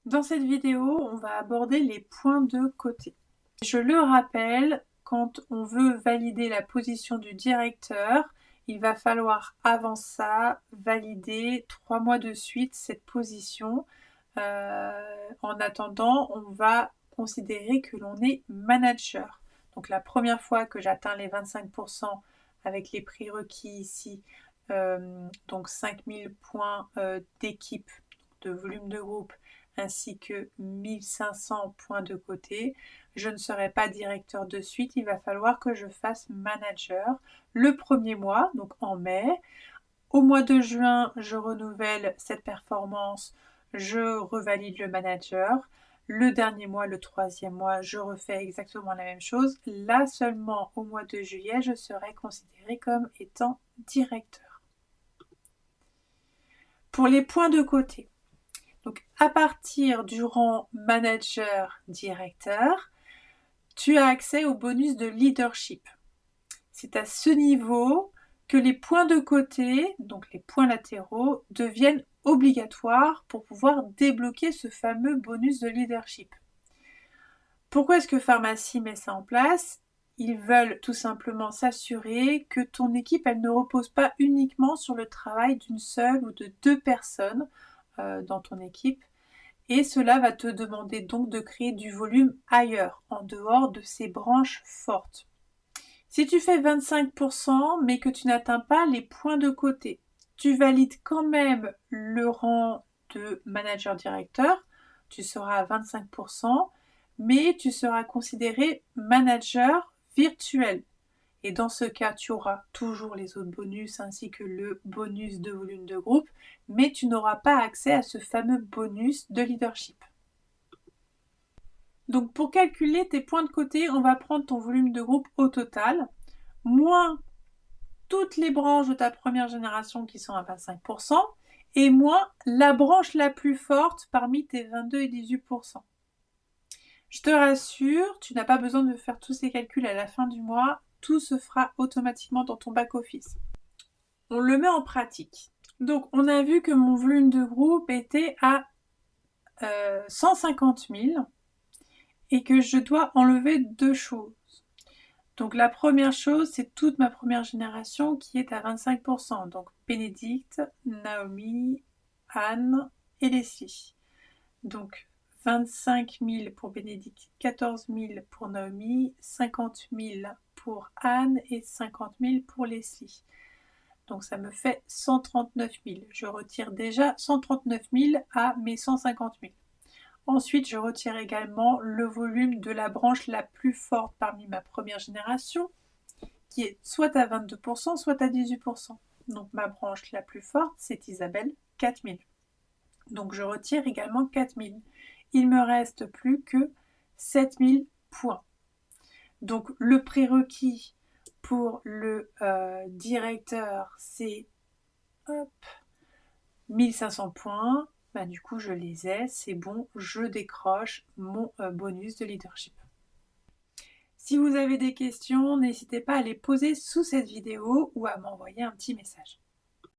Dans cette vidéo, on va aborder les points de côté. Je le rappelle, quand on veut valider la position du directeur, il va falloir avant ça valider 3 mois de suite cette position. En attendant, on va considérer que l'on est manager. Donc la première fois que j'atteins les 25% avec les prérequis ici, donc 5000 points d'équipe, de volume de groupe, ainsi que 1500 points de côté, je ne serai pas directeur de suite, il va falloir que je fasse manager le premier mois, donc en mai. Au mois de juin, je renouvelle cette performance, je revalide le manager. Le dernier mois, le troisième mois, je refais exactement la même chose. Là seulement, au mois de juillet, je serai considérée comme étant directeur. Pour les points de côté, donc à partir du rang manager-directeur, tu as accès au bonus de leadership. C'est à ce niveau que les points de côté, donc les points latéraux, deviennent obligatoires pour pouvoir débloquer ce fameux bonus de leadership. Pourquoi est-ce que Pharmacie met ça en place ? Ils veulent tout simplement s'assurer que ton équipe, elle ne repose pas uniquement sur le travail d'une seule ou de 2 personnes dans ton équipe. Et cela va te demander donc de créer du volume ailleurs, en dehors de ces branches fortes. Si tu fais 25% mais que tu n'atteins pas les points de côté, tu valides quand même le rang de manager-directeur, tu seras à 25%, mais tu seras considéré manager virtuel. Et dans ce cas, tu auras toujours les autres bonus ainsi que le bonus de volume de groupe, mais tu n'auras pas accès à ce fameux bonus de leadership. Donc pour calculer tes points de côté, on va prendre ton volume de groupe au total, moins toutes les branches de ta première génération qui sont à 25%, et moins la branche la plus forte parmi tes 22 et 18%. Je te rassure, tu n'as pas besoin de faire tous ces calculs à la fin du mois, tout se fera automatiquement dans ton back-office. On le met en pratique. Donc on a vu que mon volume de groupe était à 150 000 et que je dois enlever 2 choses. Donc la première chose, c'est toute ma première génération qui est à 25%. Donc Bénédicte, Naomi, Anne et Leslie. Donc 25 000 pour Bénédicte, 14 000 pour Naomi, 50 000 pour Anne et 50 000 pour Leslie. Donc ça me fait 139 000. Je retire déjà 139 000 à mes 150 000. Ensuite, je retire également le volume de la branche la plus forte parmi ma première génération, qui est soit à 22%, soit à 18%. Donc ma branche la plus forte, c'est Isabelle, 4 000. Donc je retire également 4 000. Il me reste plus que 7 000 points. Donc le prérequis pour le directeur, c'est 1500 points. Bah, du coup, je les ai, c'est bon, je décroche mon bonus de leadership. Si vous avez des questions, n'hésitez pas à les poser sous cette vidéo ou à m'envoyer un petit message.